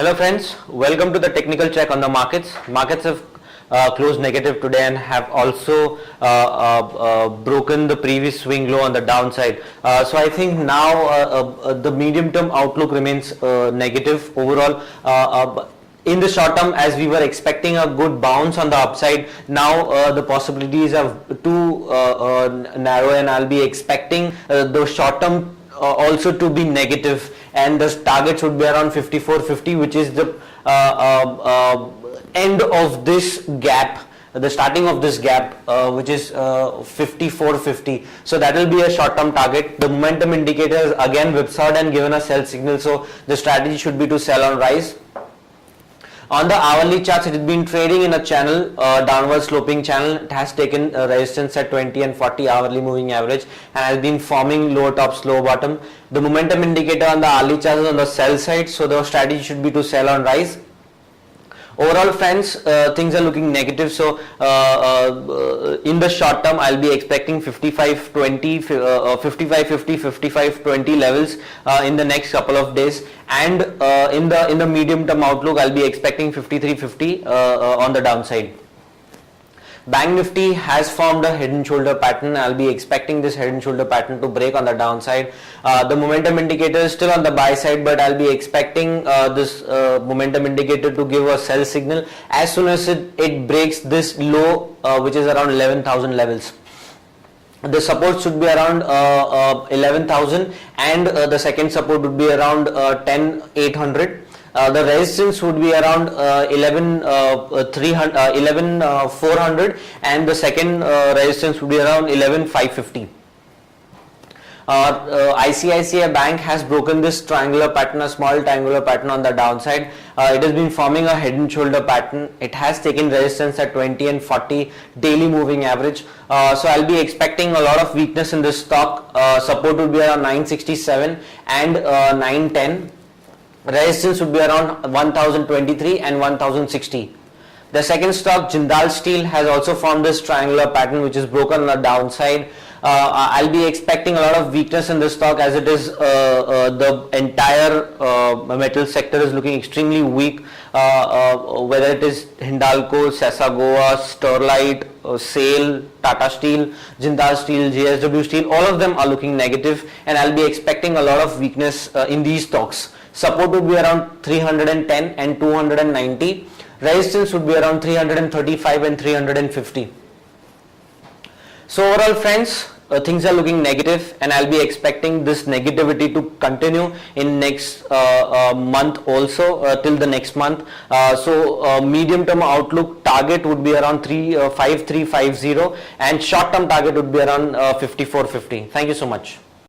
Hello friends, welcome to the technical check on the markets. Markets have closed negative today and have also broken the previous swing low on the downside. So I think now the medium term outlook remains negative overall. In the short term, as we were expecting a good bounce on the upside, now the possibilities are too narrow, and I'll be expecting the short term also to be negative, and the target should be around 54.50, which is the end of this gap, the starting of this gap, which is 54.50. So that will be a short term target. The momentum indicator is again whipsawed and given a sell signal, so the strategy should be to sell on rise. On the hourly charts, it has been trading in a channel, downward sloping channel. It has taken resistance at 20 and 40 hourly moving average and has been forming lower top, low bottom. The momentum indicator on the hourly chart is on the sell side, so the strategy should be to sell on rise. Overall friends, things are looking negative, so in the short term I'll be expecting 55.20, 55.50, 55.20 levels in the next couple of days, and in the medium term outlook I'll be expecting 53.50 on the downside. Bank Nifty has formed a head and shoulder pattern. I'll be expecting this head and shoulder pattern to break on the downside. The momentum indicator is still on the buy side, but I'll be expecting this momentum indicator to give a sell signal as soon as it breaks this low, which is around 11,000 levels. The support should be around 11,000, and the second support would be around 10,800. The resistance would be around 11,400, and the second resistance would be around 11,550. ICICI Bank has broken this triangular pattern, a small triangular pattern on the downside. It has been forming a head and shoulder pattern. It has taken resistance at 20 and 40 daily moving average. So I'll be expecting a lot of weakness in this stock. Support would be around 967 and 910. Resistance would be around 1023 and 1060. The second stock, Jindal Steel, has also formed this triangular pattern which is broken on the downside. I'll be expecting a lot of weakness in this stock, as it is the entire metal sector is looking extremely weak, whether it is Hindalco, Sasagoa, Sterlite, SAIL, Tata Steel, Jindal Steel, JSW Steel, all of them are looking negative, and I'll be expecting a lot of weakness in these stocks. Support would be around 310 and 290. Resistance would be around 335 and 350. So overall friends, things are looking negative, and I'll be expecting this negativity to continue in next month also, till the next month. So medium term outlook target would be around 5350, and short term target would be around 5450. Thank you so much.